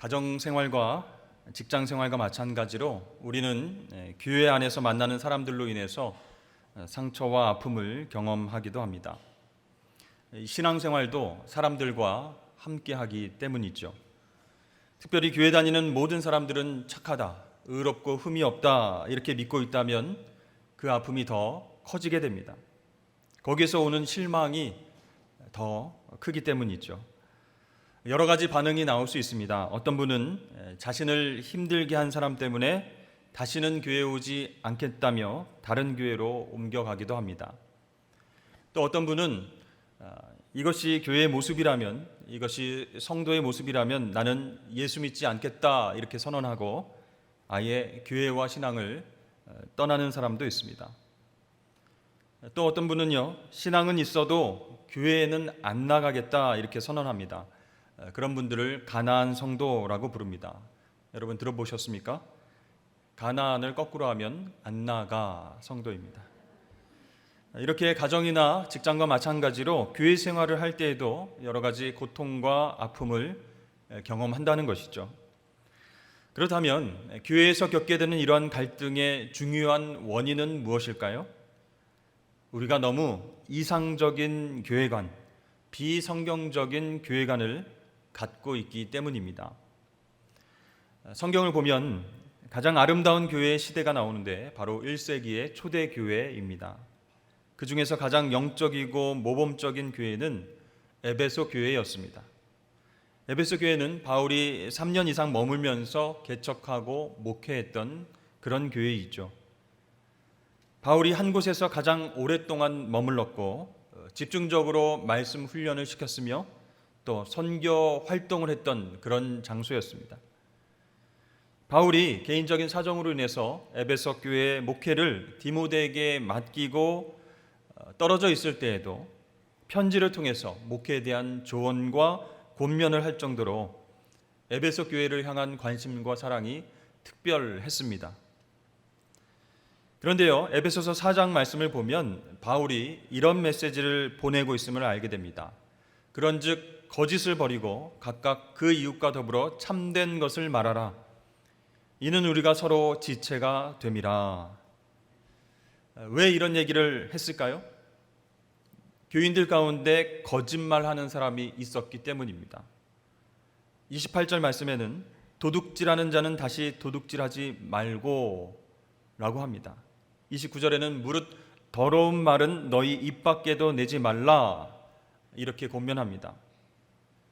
가정 생활과 직장 생활과 마찬가지로 우리는 교회 안에서 만나는 사람들로 인해서 상처와 아픔을 경험하기도 합니다. 신앙생활도 사람들과 함께하기 때문이죠. 특별히 교회 다니는 모든 사람들은 착하다, 의롭고 흠이 없다 이렇게 믿고 있다면 그 아픔이 더 커지게 됩니다. 거기에서 오는 실망이 더 크기 때문이죠. 여러 가지 반응이 나올 수 있습니다. 어떤 분은 자신을 힘들게 한 사람 때문에 다시는 교회에 오지 않겠다며 다른 교회로 옮겨가기도 합니다. 또 어떤 분은 이것이 교회의 모습이라면, 이것이 성도의 모습이라면 나는 예수 믿지 않겠다 이렇게 선언하고 아예 교회와 신앙을 떠나는 사람도 있습니다. 또 어떤 분은요, 신앙은 있어도 교회에는 안 나가겠다 이렇게 선언합니다. 그런 분들을 가나안 성도라고 부릅니다. 여러분 들어보셨습니까? 가나안을 거꾸로 하면 안 나가 성도입니다. 이렇게 가정이나 직장과 마찬가지로 교회 생활을 할 때에도 여러 가지 고통과 아픔을 경험한다는 것이죠. 그렇다면 교회에서 겪게 되는 이러한 갈등의 중요한 원인은 무엇일까요? 우리가 너무 이상적인 교회관, 비성경적인 교회관을 갖고 있기 때문입니다. 성경을 보면 가장 아름다운 교회의 시대가 나오는데 바로 1세기의 초대교회입니다. 그 중에서 가장 영적이고 모범적인 교회는 에베소 교회였습니다. 에베소 교회는 바울이 3년 이상 머물면서 개척하고 목회했던 그런 교회이죠. 바울이 한 곳에서 가장 오랫동안 머물렀고 집중적으로 말씀 훈련을 시켰으며 또 선교 활동을 했던 그런 장소였습니다. 바울이 개인적인 사정으로 인해서 에베소 교회의 목회를 디모데에게 맡기고 떨어져 있을 때에도 편지를 통해서 목회에 대한 조언과 권면을 할 정도로 에베소 교회를 향한 관심과 사랑이 특별했습니다. 그런데요, 에베소서 4장 말씀을 보면 바울이 이런 메시지를 보내고 있음을 알게 됩니다. 그런즉 거짓을 버리고 각각 그 이웃과 더불어 참된 것을 말하라. 이는 우리가 서로 지체가 됨이라. 왜 이런 얘기를 했을까요? 교인들 가운데 거짓말하는 사람이 있었기 때문입니다. 28절 말씀에는 도둑질하는 자는 다시 도둑질하지 말고 라고 합니다. 29절에는 무릇 더러운 말은 너희 입 밖에도 내지 말라 이렇게 권면합니다.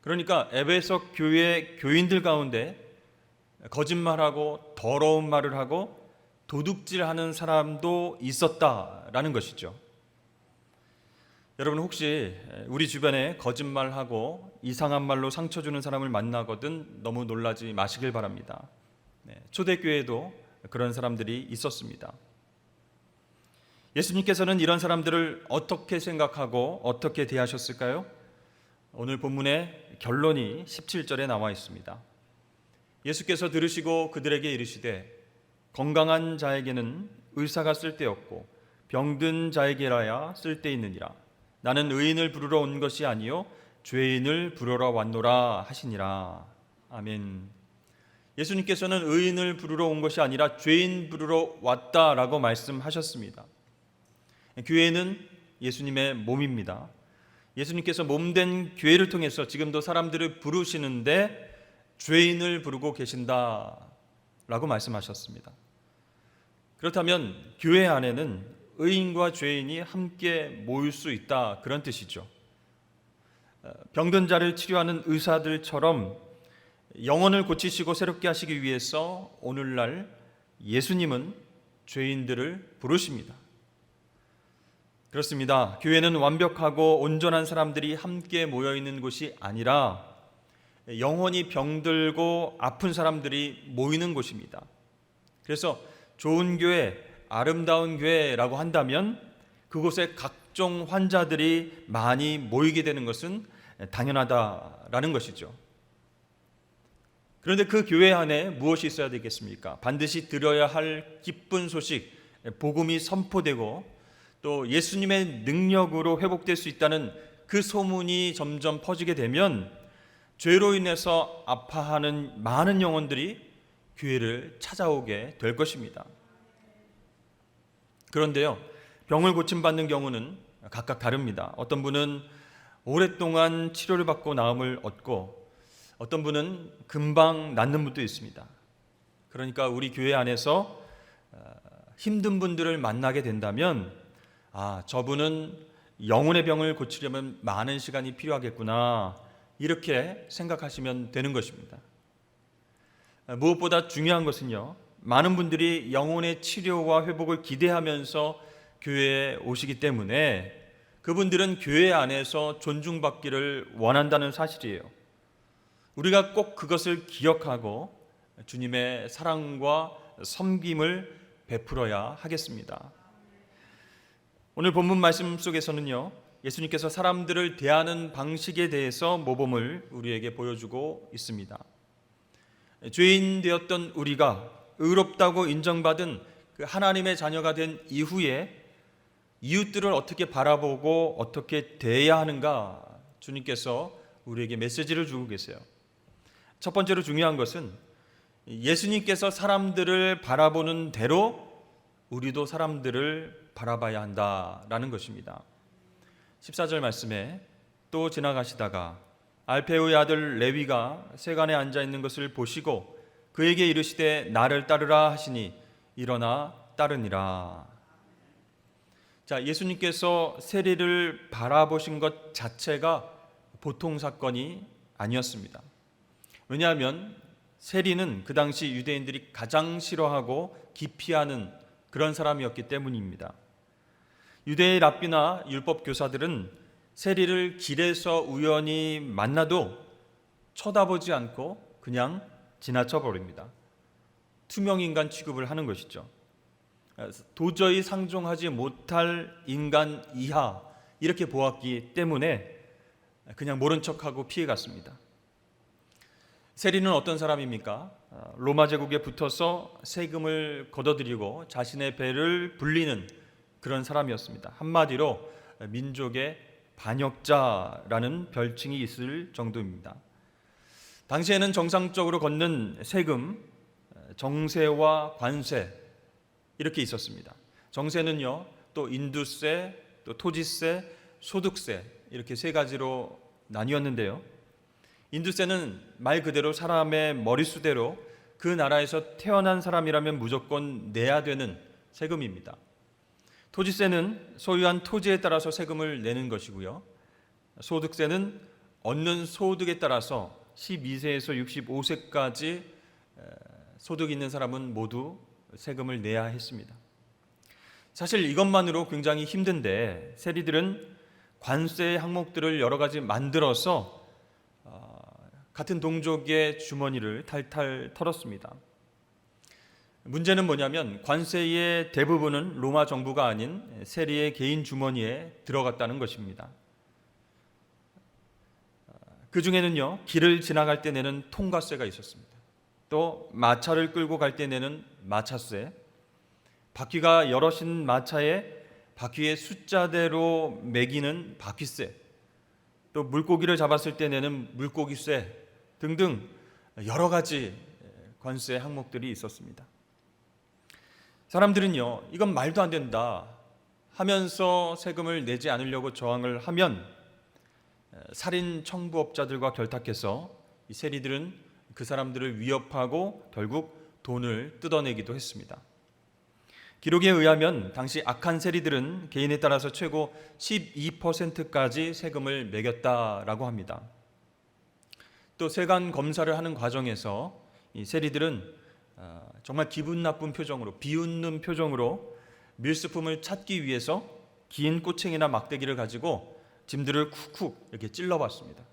그러니까 에베소 교회 교인들 가운데 거짓말하고 더러운 말을 하고 도둑질하는 사람도 있었다라는 것이죠. 여러분 혹시 우리 주변에 거짓말하고 이상한 말로 상처 주는 사람을 만나거든 너무 놀라지 마시길 바랍니다. 초대교회에도 그런 사람들이 있었습니다. 예수님께서는 이런 사람들을 어떻게 생각하고 어떻게 대하셨을까요? 오늘 본문의 결론이 17절에 나와 있습니다. 예수께서 들으시고 그들에게 이르시되 건강한 자에게는 의사가 쓸데없고 병든 자에게라야 쓸데있느니라. 나는 의인을 부르러 온 것이 아니요 죄인을 부르러 왔노라 하시니라. 아멘. 예수님께서는 의인을 부르러 온 것이 아니라 죄인 부르러 왔다라고 말씀하셨습니다. 교회는 예수님의 몸입니다. 예수님께서 몸된 교회를 통해서 지금도 사람들을 부르시는데 죄인을 부르고 계신다라고 말씀하셨습니다. 그렇다면 교회 안에는 의인과 죄인이 함께 모일 수 있다 그런 뜻이죠. 병든 자를 치료하는 의사들처럼 영혼을 고치시고 새롭게 하시기 위해서 오늘날 예수님은 죄인들을 부르십니다. 그렇습니다. 교회는 완벽하고 온전한 사람들이 함께 모여있는 곳이 아니라 영혼이 병들고 아픈 사람들이 모이는 곳입니다. 그래서 좋은 교회, 아름다운 교회라고 한다면 그곳에 각종 환자들이 많이 모이게 되는 것은 당연하다라는 것이죠. 그런데 그 교회 안에 무엇이 있어야 되겠습니까? 반드시 들어야 할 기쁜 소식, 복음이 선포되고 또 예수님의 능력으로 회복될 수 있다는 그 소문이 점점 퍼지게 되면 죄로 인해서 아파하는 많은 영혼들이 교회를 찾아오게 될 것입니다. 그런데요, 병을 고침받는 경우는 각각 다릅니다. 어떤 분은 오랫동안 치료를 받고 나음을 얻고 어떤 분은 금방 낫는 분도 있습니다. 그러니까 우리 교회 안에서 힘든 분들을 만나게 된다면 저분은 영혼의 병을 고치려면 많은 시간이 필요하겠구나, 이렇게 생각하시면 되는 것입니다. 무엇보다 중요한 것은요, 많은 분들이 영혼의 치료와 회복을 기대하면서 교회에 오시기 때문에 그분들은 교회 안에서 존중받기를 원한다는 사실이에요. 우리가 꼭 그것을 기억하고 주님의 사랑과 섬김을 베풀어야 하겠습니다. 오늘 본문 말씀 속에서는요, 예수님께서 사람들을 대하는 방식에 대해서 모범을 우리에게 보여주고 있습니다. 죄인 되었던 우리가 의롭다고 인정받은 그 하나님의 자녀가 된 이후에 이웃들을 어떻게 바라보고 어떻게 대해야 하는가, 주님께서 우리에게 메시지를 주고 계세요. 첫 번째로 중요한 것은 예수님께서 사람들을 바라보는 대로 우리도 사람들을 바라봐야 한다라는 것입니다. 14절 말씀에 또 지나가시다가 알페오의 아들 레위가 세간에 앉아 있는 것을 보시고 그에게 이르시되 나를 따르라 하시니 일어나 따르니라. 자, 예수님께서 세리를 바라보신 것 자체가 보통 사건이 아니었습니다. 왜냐하면 세리는 그 당시 유대인들이 가장 싫어하고 기피하는 그런 사람이었기 때문입니다. 유대의 랍비나 율법 교사들은 세리를 길에서 우연히 만나도 쳐다보지 않고 그냥 지나쳐 버립니다. 투명인간 취급을 하는 것이죠. 도저히 상종하지 못할 인간 이하, 이렇게 보았기 때문에 그냥 모른 척하고 피해갔습니다. 세리는 어떤 사람입니까? 로마 제국에 붙어서 세금을 걷어들이고 자신의 배를 불리는 그런 사람이었습니다. 한마디로 민족의 반역자라는 별칭이 있을 정도입니다. 당시에는 정상적으로 걷는 세금, 정세와 관세, 이렇게 있었습니다. 정세는요, 또 인두세, 또 토지세, 소득세, 이렇게 세 가지로 나뉘었는데요. 인두세는 말 그대로 사람의 머릿수대로 그 나라에서 태어난 사람이라면 무조건 내야 되는 세금입니다. 토지세는 소유한 토지에 따라서 세금을 내는 것이고요. 소득세는 얻는 소득에 따라서 12세에서 65세까지 소득이 있는 사람은 모두 세금을 내야 했습니다. 사실 이것만으로 굉장히 힘든데 세리들은 관세 항목들을 여러 가지 만들어서 같은 동족의 주머니를 탈탈 털었습니다. 문제는 뭐냐면 관세의 대부분은 로마 정부가 아닌 세리의 개인 주머니에 들어갔다는 것입니다. 그 중에는요, 길을 지나갈 때 내는 통과세가 있었습니다. 또 마차를 끌고 갈 때 내는 마차세, 바퀴가 여럿인 마차에 바퀴의 숫자대로 매기는 바퀴세, 또 물고기를 잡았을 때 내는 물고기세 등등 여러 가지 관세 항목들이 있었습니다. 사람들은요, 이건 말도 안 된다 하면서 세금을 내지 않으려고 저항을 하면 살인 청부업자들과 결탁해서 이 세리들은 그 사람들을 위협하고 결국 돈을 뜯어내기도 했습니다. 기록에 의하면 당시 악한 세리들은 개인에 따라서 최고 12%까지 세금을 매겼다라고 합니다. 또 세관 검사를 하는 과정에서 이 세리들은 정말 기분 나쁜 표정으로, 비웃는 표정으로 밀수품을 찾기 위해서 긴 꼬챙이나 막대기를 가지고 짐들을 쿡쿡 이렇게 찔러봤습니다.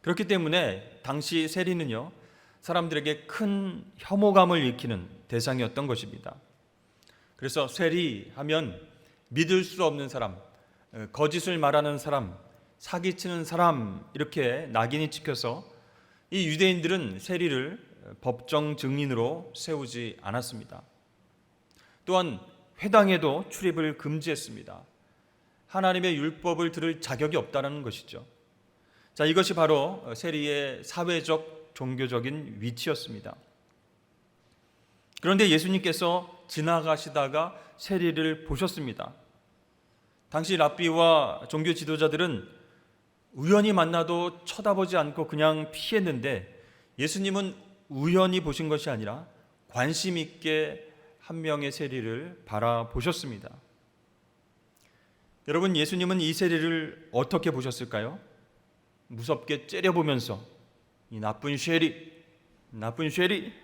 그렇기 때문에 당시 세리는요, 사람들에게 큰 혐오감을 일으키는 대상이었던 것입니다. 그래서 세리하면 믿을 수 없는 사람, 거짓을 말하는 사람, 사기치는 사람, 이렇게 낙인이 찍혀서 이 유대인들은 세리를 법정 증인으로 세우지 않았습니다. 또한 회당에도 출입을 금지했습니다. 하나님의 율법을 들을 자격이 없다는 것이죠. 자, 이것이 바로 세리의 사회적 종교적인 위치였습니다. 그런데 예수님께서 지나가시다가 세리를 보셨습니다. 당시 랍비와 종교 지도자들은 우연히 만나도 쳐다보지 않고 그냥 피했는데, 예수님은 우연히 보신 것이 아니라 관심 있게 한 명의 세리를 바라보셨습니다. 여러분, 예수님은 이 세리를 어떻게 보셨을까요? 무섭게 째려보면서 이 나쁜 쉐리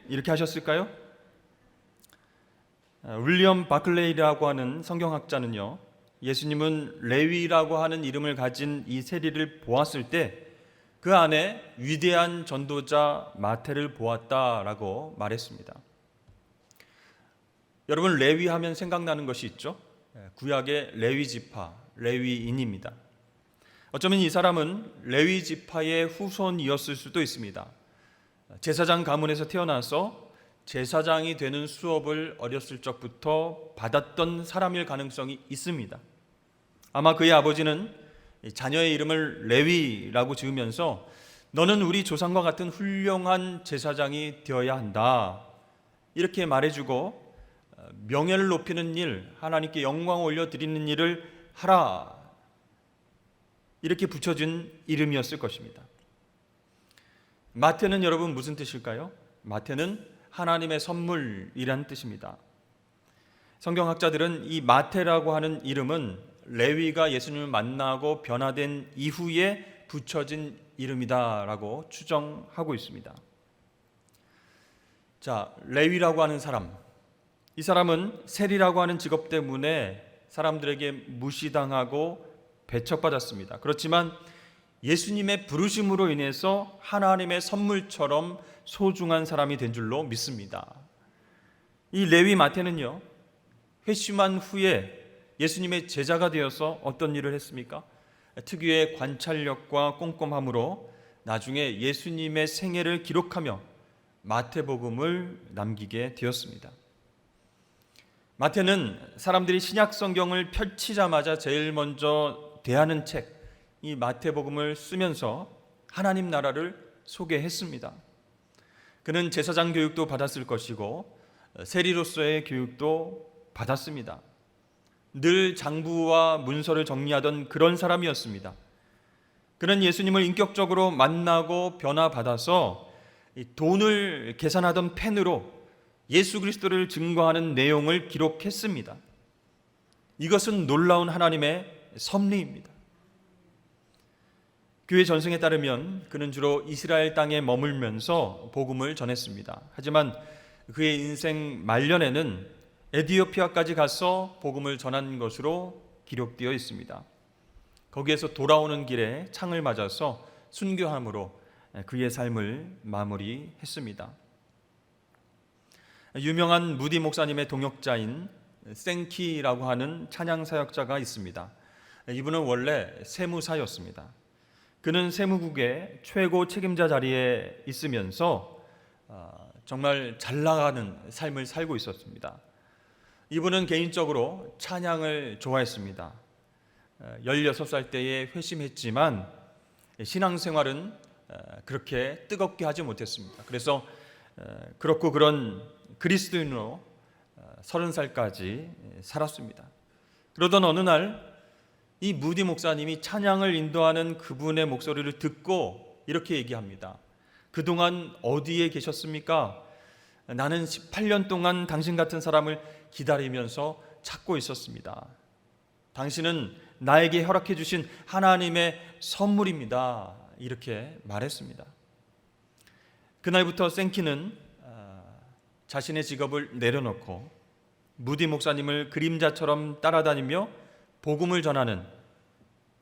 이렇게 하셨을까요? 윌리엄 바클레이라고 하는 성경학자는요, 예수님은 레위라고 하는 이름을 가진 이 세리를 보았을 때 그 안에 위대한 전도자 마태를 보았다라고 말했습니다. 여러분, 레위 하면 생각나는 것이 있죠? 구약의 레위 지파, 레위인입니다. 어쩌면 이 사람은 레위 지파의 후손이었을 수도 있습니다. 제사장 가문에서 태어나서 제사장이 되는 수업을 어렸을 적부터 받았던 사람일 가능성이 있습니다. 아마 그의 아버지는 자녀의 이름을 레위라고 지으면서 너는 우리 조상과 같은 훌륭한 제사장이 되어야 한다, 이렇게 말해주고 명예를 높이는 일, 하나님께 영광을 올려드리는 일을 하라, 이렇게 붙여준 이름이었을 것입니다. 마태는 여러분 무슨 뜻일까요? 마태는 하나님의 선물이라는 뜻입니다. 성경학자들은 이 마태라고 하는 이름은 레위가 예수님을 만나고 변화된 이후에 붙여진 이름이다라고 추정하고 있습니다. 자, 레위라고 하는 사람, 이 사람은 세리라고 하는 직업 때문에 사람들에게 무시당하고 배척받았습니다. 그렇지만 예수님의 부르심으로 인해서 하나님의 선물처럼 소중한 사람이 된 줄로 믿습니다. 이 레위 마태는요, 회심한 후에 예수님의 제자가 되어서 어떤 일을 했습니까? 특유의 관찰력과 꼼꼼함으로 나중에 예수님의 생애를 기록하며 마태복음을 남기게 되었습니다. 마태는 사람들이 신약 성경을 펼치자마자 제일 먼저 대하는 책, 이 마태복음을 쓰면서 하나님 나라를 소개했습니다. 그는 제사장 교육도 받았을 것이고 세리로서의 교육도 받았습니다. 늘 장부와 문서를 정리하던 그런 사람이었습니다. 그는 예수님을 인격적으로 만나고 변화받아서 돈을 계산하던 펜으로 예수 그리스도를 증거하는 내용을 기록했습니다. 이것은 놀라운 하나님의 섭리입니다. 교회 전승에 따르면 그는 주로 이스라엘 땅에 머물면서 복음을 전했습니다. 하지만 그의 인생 말년에는 에티오피아까지 가서 복음을 전한 것으로 기록되어 있습니다. 거기에서 돌아오는 길에 창을 맞아서 순교함으로 그의 삶을 마무리했습니다. 유명한 무디 목사님의 동역자인 생키라고 하는 찬양 사역자가 있습니다. 이분은 원래 세무사였습니다. 그는 세무국의 최고 책임자 자리에 있으면서 정말 잘 나가는 삶을 살고 있었습니다. 이분은 개인적으로 찬양을 좋아했습니다. 16살 때에 회심했지만 신앙생활은 그렇게 뜨겁게 하지 못했습니다. 그래서 그렇고 그런 그리스도인으로 30살까지 살았습니다. 그러던 어느 날 이 무디 목사님이 찬양을 인도하는 그분의 목소리를 듣고 이렇게 얘기합니다. 그동안 어디에 계셨습니까? 나는 18년 동안 당신 같은 사람을 기다리면서 찾고 있었습니다. 당신은 나에게 허락해 주신 하나님의 선물입니다. 이렇게 말했습니다. 그날부터 생키는 자신의 직업을 내려놓고 무디 목사님을 그림자처럼 따라다니며 복음을 전하는,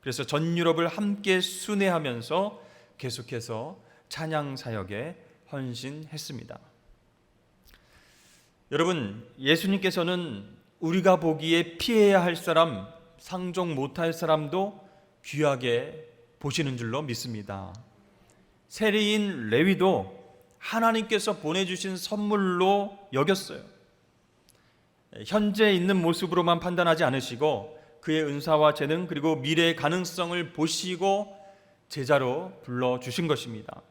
그래서 전 유럽을 함께 순회하면서 계속해서 찬양 사역에 헌신했습니다. 여러분, 예수님께서는 우리가 보기에 피해야 할 사람, 상종 못할 사람도 귀하게 보시는 줄로 믿습니다. 세리인 레위도 하나님께서 보내주신 선물로 여겼어요. 현재 있는 모습으로만 판단하지 않으시고 그의 은사와 재능 그리고 미래의 가능성을 보시고 제자로 불러주신 것입니다.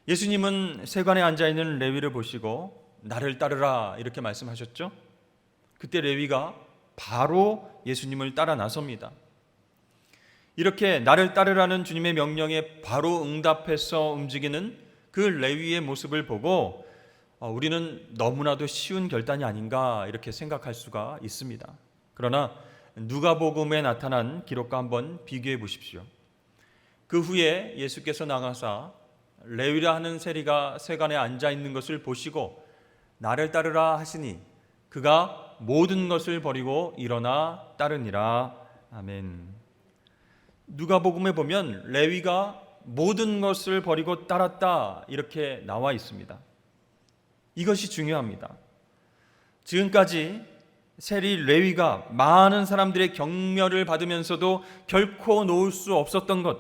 예수님은 세관에 앉아있는 레위를 보시고 나를 따르라 이렇게 말씀하셨죠. 그때 레위가 바로 예수님을 따라 나섭니다. 이렇게 나를 따르라는 주님의 명령에 바로 응답해서 움직이는 그 레위의 모습을 보고 우리는 너무나도 쉬운 결단이 아닌가 이렇게 생각할 수가 있습니다. 그러나 누가복음에 나타난 기록과 한번 비교해 보십시오. 그 후에 예수께서 나가사 레위라 하는 세리가 세관에 앉아 있는 것을 보시고 나를 따르라 하시니 그가 모든 것을 버리고 일어나 따르니라. 아멘. 누가복음에 보면 레위가 모든 것을 버리고 따랐다 이렇게 나와 있습니다. 이것이 중요합니다. 지금까지 세리 레위가 많은 사람들의 격려를 받으면서도 결코 놓을 수 없었던 것,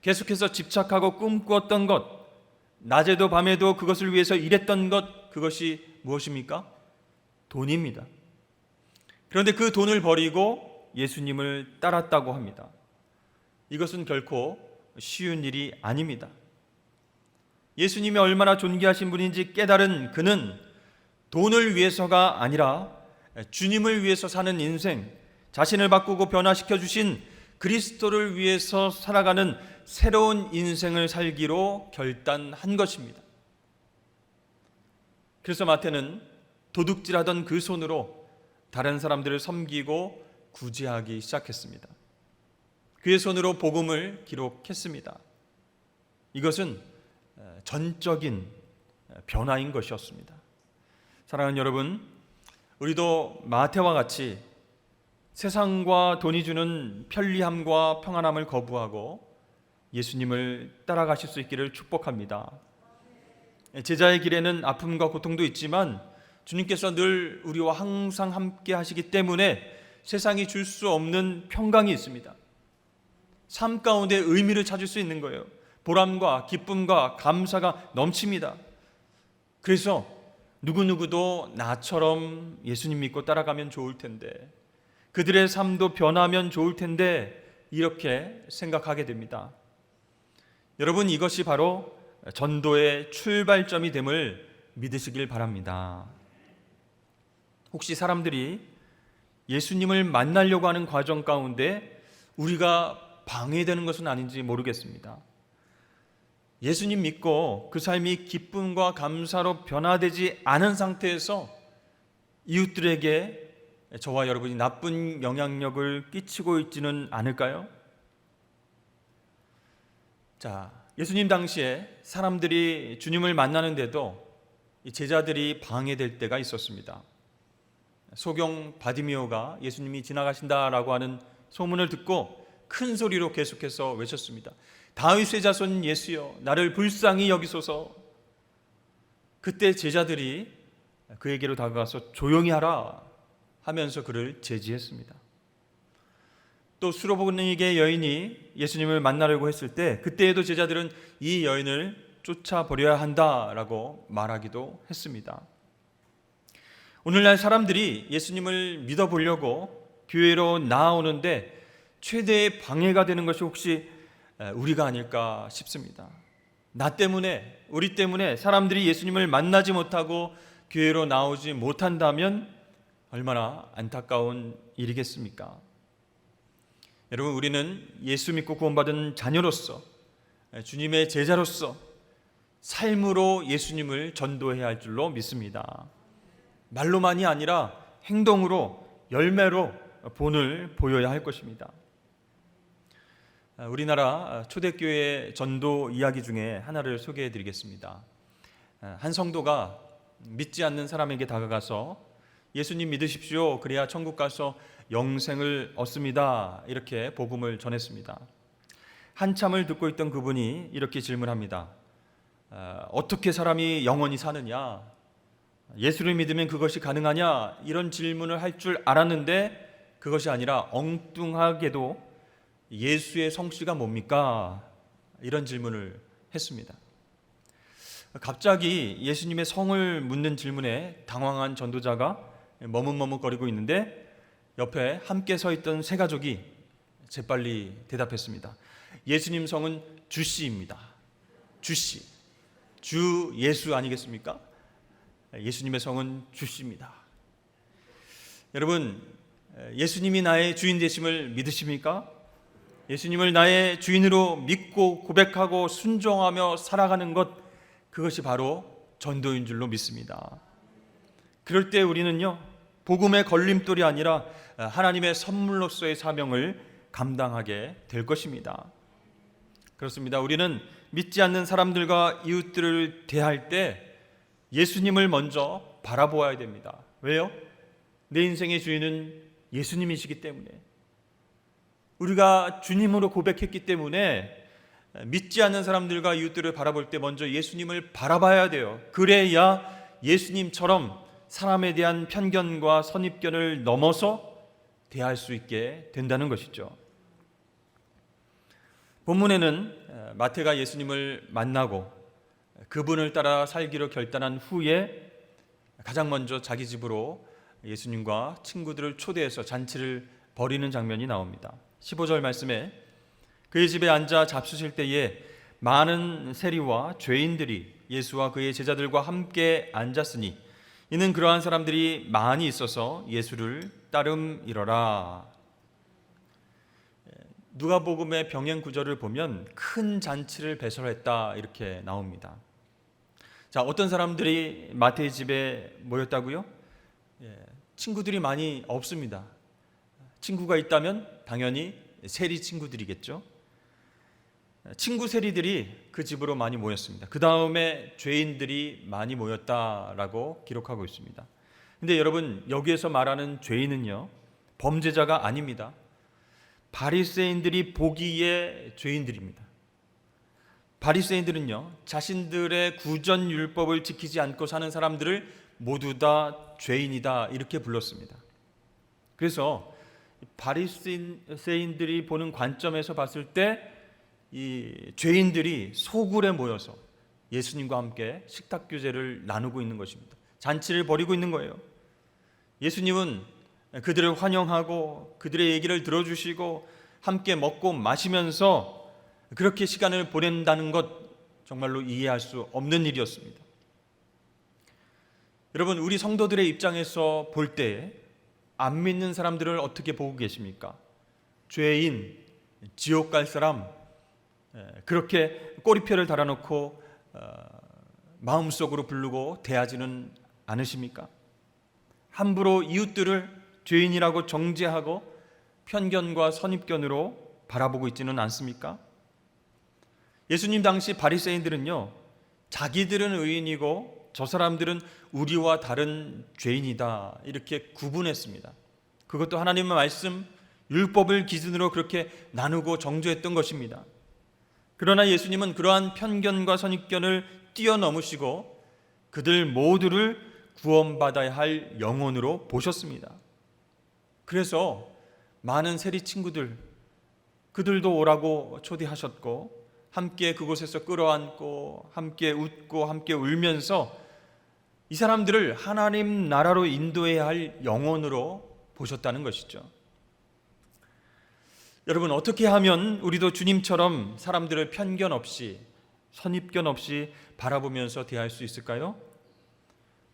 계속해서 집착하고 꿈꾸었던 것, 낮에도 밤에도 그것을 위해서 일했던 것, 그것이 무엇입니까? 돈입니다. 그런데 그 돈을 버리고 예수님을 따랐다고 합니다. 이것은 결코 쉬운 일이 아닙니다. 예수님이 얼마나 존귀하신 분인지 깨달은 그는 돈을 위해서가 아니라 주님을 위해서 사는 인생, 자신을 바꾸고 변화시켜 주신 그리스도를 위해서 살아가는 새로운 인생을 살기로 결단한 것입니다. 그래서 마태는 도둑질하던 그 손으로 다른 사람들을 섬기고 구제하기 시작했습니다. 그의 손으로 복음을 기록했습니다. 이것은 전적인 변화인 것이었습니다. 사랑하는 여러분, 우리도 마태와 같이 세상과 돈이 주는 편리함과 평안함을 거부하고 예수님을 따라가실 수 있기를 축복합니다. 제자의 길에는 아픔과 고통도 있지만 주님께서 늘 우리와 항상 함께 하시기 때문에 세상이 줄 수 없는 평강이 있습니다. 삶 가운데 의미를 찾을 수 있는 거예요. 보람과 기쁨과 감사가 넘칩니다. 그래서 누구누구도 나처럼 예수님 믿고 따라가면 좋을 텐데, 그들의 삶도 변하면 좋을 텐데 이렇게 생각하게 됩니다. 여러분, 이것이 바로 전도의 출발점이 됨을 믿으시길 바랍니다. 혹시 사람들이 예수님을 만나려고 하는 과정 가운데 우리가 방해되는 것은 아닌지 모르겠습니다. 예수님 믿고 그 삶이 기쁨과 감사로 변화되지 않은 상태에서 이웃들에게 저와 여러분이 나쁜 영향력을 끼치고 있지는 않을까요? 자, 예수님 당시에 사람들이 주님을 만나는데도 제자들이 방해될 때가 있었습니다. 소경 바디미오가 예수님이 지나가신다라고 하는 소문을 듣고 큰 소리로 계속해서 외쳤습니다. 다윗의 자손 예수여, 나를 불쌍히 여기소서. 그때 제자들이 그에게로 다가가서 조용히 하라 하면서 그를 제지했습니다. 또 수로보니게 여인이 예수님을 만나려고 했을 때 그때에도 제자들은 이 여인을 쫓아버려야 한다라고 말하기도 했습니다. 오늘날 사람들이 예수님을 믿어보려고 교회로 나아오는데 최대의 방해가 되는 것이 혹시 우리가 아닐까 싶습니다. 나 때문에, 우리 때문에 사람들이 예수님을 만나지 못하고 교회로 나오지 못한다면 얼마나 안타까운 일이겠습니까? 여러분, 우리는 예수 믿고 구원받은 자녀로서, 주님의 제자로서 삶으로 예수님을 전도해야 할 줄로 믿습니다. 말로만이 아니라 행동으로, 열매로 본을 보여야 할 것입니다. 우리나라 초대교회 전도 이야기 중에 하나를 소개해 드리겠습니다. 한 성도가 믿지 않는 사람에게 다가가서 예수님 믿으십시오, 그래야 천국 가서 영생을 얻습니다, 이렇게 복음을 전했습니다. 한참을 듣고 있던 그분이 이렇게 질문합니다. 어떻게 사람이 영원히 사느냐? 예수를 믿으면 그것이 가능하냐? 이런 질문을 할 줄 알았는데 그것이 아니라 엉뚱하게도 예수의 성씨가 뭡니까? 이런 질문을 했습니다. 갑자기 예수님의 성을 묻는 질문에 당황한 전도자가 머뭇머뭇거리고 있는데 옆에 함께 서 있던 세 가족이 재빨리 대답했습니다. 예수님 성은 주씨입니다. 주씨. 주 예수 아니겠습니까? 예수님의 성은 주씨입니다. 여러분, 예수님이 나의 주인 되심을 믿으십니까? 예수님을 나의 주인으로 믿고 고백하고 순종하며 살아가는 것, 그것이 바로 전도인 줄로 믿습니다. 그럴 때 우리는요, 복음의 걸림돌이 아니라 하나님의 선물로서의 사명을 감당하게 될 것입니다. 그렇습니다. 우리는 믿지 않는 사람들과 이웃들을 대할 때 예수님을 먼저 바라보아야 됩니다. 왜요? 내 인생의 주인은 예수님이시기 때문에, 우리가 주님으로 고백했기 때문에 믿지 않는 사람들과 이웃들을 바라볼 때 먼저 예수님을 바라봐야 돼요. 그래야 예수님처럼 사람에 대한 편견과 선입견을 넘어서 대할 수 있게 된다는 것이죠. 본문에는 마태가 예수님을 만나고 그분을 따라 살기로 결단한 후에 가장 먼저 자기 집으로 예수님과 친구들을 초대해서 잔치를 벌이는 장면이 나옵니다. 15절 말씀에 그의 집에 앉아 잡수실 때에 많은 세리와 죄인들이 예수와 그의 제자들과 함께 앉았으니 이는 그러한 사람들이 많이 있어서 예수를 따름이러라. 누가복음의 병행 구절을 보면 큰 잔치를 배설했다 이렇게 나옵니다. 자, 어떤 사람들이 마태의 집에 모였다고요? 친구들이 많이 없습니다. 친구가 있다면 당연히 세리 친구들이겠죠. 친구 세리들이 그 집으로 많이 모였습니다. 그 다음에 죄인들이 많이 모였다라고 기록하고 있습니다. 근데 여러분, 여기에서 말하는 죄인은요, 범죄자가 아닙니다. 바리새인들이 보기에 죄인들입니다. 바리새인들은요, 자신들의 구전 율법을 지키지 않고 사는 사람들을 모두 다 죄인이다 이렇게 불렀습니다. 그래서 바리새인들이 보는 관점에서 봤을 때 이 죄인들이 소굴에 모여서 예수님과 함께 식탁 교제를 나누고 있는 것입니다. 잔치를 벌이고 있는 거예요. 예수님은 그들을 환영하고 그들의 얘기를 들어주시고 함께 먹고 마시면서 그렇게 시간을 보낸다는 것, 정말로 이해할 수 없는 일이었습니다. 여러분, 우리 성도들의 입장에서 볼 때 안 믿는 사람들을 어떻게 보고 계십니까? 죄인, 지옥 갈 사람, 그렇게 꼬리표를 달아놓고 마음속으로 부르고 대하지는 않으십니까? 함부로 이웃들을 죄인이라고 정죄하고 편견과 선입견으로 바라보고 있지는 않습니까? 예수님 당시 바리새인들은요, 자기들은 의인이고 저 사람들은 우리와 다른 죄인이다 이렇게 구분했습니다. 그것도 하나님의 말씀, 율법을 기준으로 그렇게 나누고 정죄했던 것입니다. 그러나 예수님은 그러한 편견과 선입견을 뛰어넘으시고 그들 모두를 구원받아야 할 영혼으로 보셨습니다. 그래서 많은 세리 친구들, 그들도 오라고 초대하셨고 함께 그곳에서 끌어안고 함께 웃고 함께 울면서 이 사람들을 하나님 나라로 인도해야 할 영혼으로 보셨다는 것이죠. 여러분, 어떻게 하면 우리도 주님처럼 사람들을 편견 없이 선입견 없이 바라보면서 대할 수 있을까요?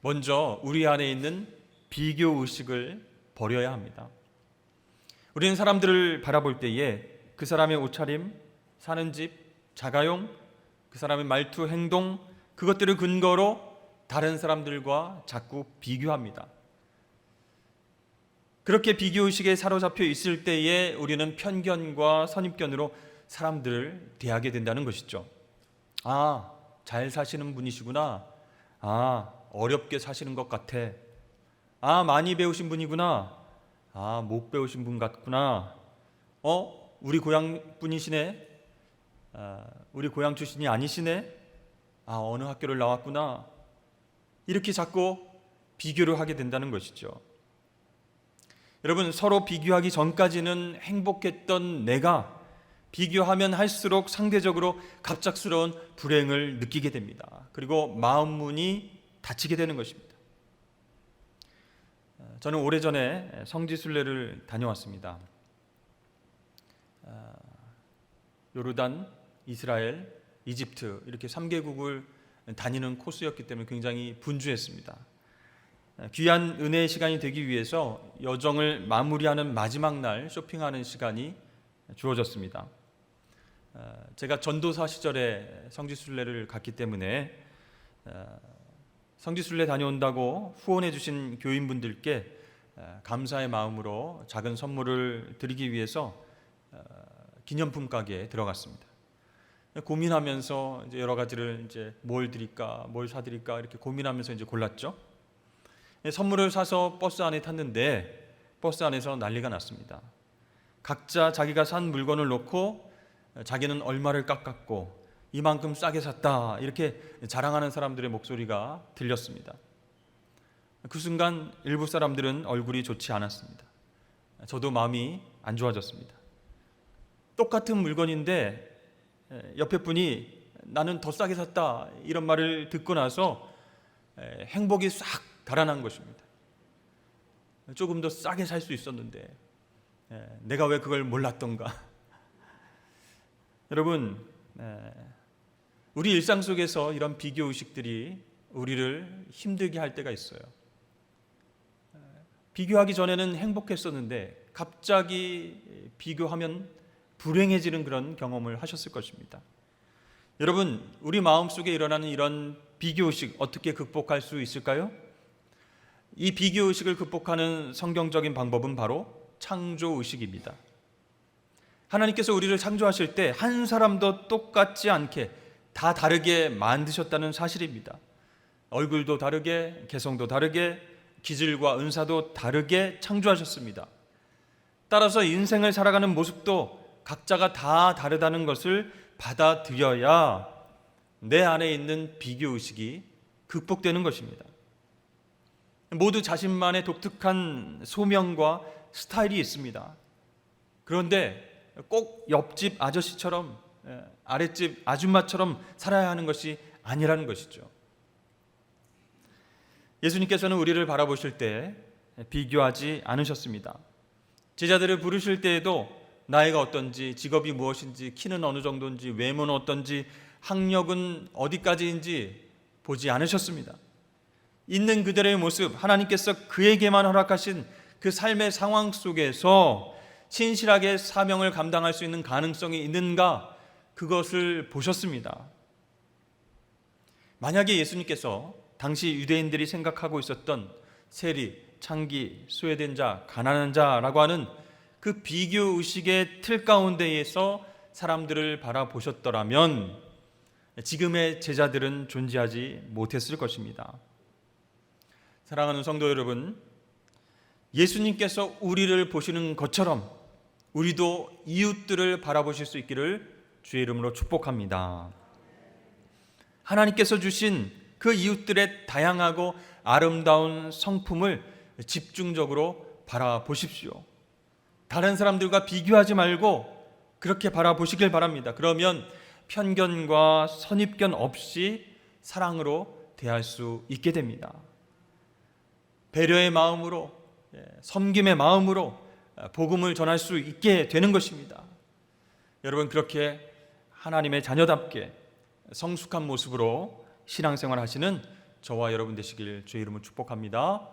먼저 우리 안에 있는 비교 의식을 버려야 합니다. 우리는 사람들을 바라볼 때에 그 사람의 옷차림, 사는 집, 자가용, 그 사람의 말투, 행동, 그것들을 근거로 다른 사람들과 자꾸 비교합니다. 그렇게 비교의식에 사로잡혀 있을 때에 우리는 편견과 선입견으로 사람들을 대하게 된다는 것이죠. 아, 잘 사시는 분이시구나. 아, 어렵게 사시는 것 같아. 아, 많이 배우신 분이구나. 아, 못 배우신 분 같구나. 우리 고향 분이시네. 우리 고향 출신이 아니시네. 아, 어느 학교를 나왔구나. 이렇게 자꾸 비교를 하게 된다는 것이죠. 여러분, 서로 비교하기 전까지는 행복했던 내가 비교하면 할수록 상대적으로 갑작스러운 불행을 느끼게 됩니다. 그리고 마음 문이 닫히게 되는 것입니다. 저는 오래전에 성지순례를 다녀왔습니다. 요르단, 이스라엘, 이집트 이렇게 3개국을 다니는 코스였기 때문에 굉장히 분주했습니다. 귀한 은혜의 시간이 되기 위해서 여정을 마무리하는 마지막 날 쇼핑하는 시간이 주어졌습니다. 제가 전도사 시절에 성지순례를 갔기 때문에 성지순례 다녀온다고 후원해 주신 교인분들께 감사의 마음으로 작은 선물을 드리기 위해서 기념품 가게에 들어갔습니다. 고민하면서 이제 여러 가지를 이제 뭘 드릴까, 뭘 사드릴까 이렇게 고민하면서 이제 골랐죠. 선물을 사서 버스 안에 탔는데 버스 안에서 난리가 났습니다. 각자 자기가 산 물건을 놓고 자기는 얼마를 깎았고 이만큼 싸게 샀다 이렇게 자랑하는 사람들의 목소리가 들렸습니다. 그 순간 일부 사람들은 얼굴이 좋지 않았습니다. 저도 마음이 안 좋아졌습니다. 똑같은 물건인데 옆에 분이 나는 더 싸게 샀다 이런 말을 듣고 나서 행복이 싹 달아난 것입니다. 조금 더 싸게 살 수 있었는데 내가 왜 그걸 몰랐던가. 여러분, 우리 일상 속에서 이런 비교의식들이 우리를 힘들게 할 때가 있어요. 비교하기 전에는 행복했었는데 갑자기 비교하면 불행해지는 그런 경험을 하셨을 것입니다. 여러분, 우리 마음속에 일어나는 이런 비교의식 어떻게 극복할 수 있을까요? 이 비교의식을 극복하는 성경적인 방법은 바로 창조의식입니다. 하나님께서 우리를 창조하실 때 한 사람도 똑같지 않게 다 다르게 만드셨다는 사실입니다. 얼굴도 다르게, 개성도 다르게, 기질과 은사도 다르게 창조하셨습니다. 따라서 인생을 살아가는 모습도 각자가 다 다르다는 것을 받아들여야 내 안에 있는 비교의식이 극복되는 것입니다. 모두 자신만의 독특한 소명과 스타일이 있습니다. 그런데 꼭 옆집 아저씨처럼 아랫집 아줌마처럼 살아야 하는 것이 아니라는 것이죠. 예수님께서는 우리를 바라보실 때 비교하지 않으셨습니다. 제자들을 부르실 때에도 나이가 어떤지, 직업이 무엇인지, 키는 어느 정도인지, 외모는 어떤지, 학력은 어디까지인지 보지 않으셨습니다. 있는 그대로의 모습, 하나님께서 그에게만 허락하신 그 삶의 상황 속에서 신실하게 사명을 감당할 수 있는 가능성이 있는가, 그것을 보셨습니다. 만약에 예수님께서 당시 유대인들이 생각하고 있었던 세리, 창기, 소외된 자, 가난한 자라고 하는 그 비교의식의 틀 가운데에서 사람들을 바라보셨더라면 지금의 제자들은 존재하지 못했을 것입니다. 사랑하는 성도 여러분, 예수님께서 우리를 보시는 것처럼 우리도 이웃들을 바라보실 수 있기를 주의 이름으로 축복합니다. 하나님께서 주신 그 이웃들의 다양하고 아름다운 성품을 집중적으로 바라보십시오. 다른 사람들과 비교하지 말고 그렇게 바라보시길 바랍니다. 그러면 편견과 선입견 없이 사랑으로 대할 수 있게 됩니다. 배려의 마음으로, 섬김의 마음으로 복음을 전할 수 있게 되는 것입니다. 여러분, 그렇게 하나님의 자녀답게 성숙한 모습으로 신앙생활 하시는 저와 여러분 되시길 주의 이름으로 축복합니다.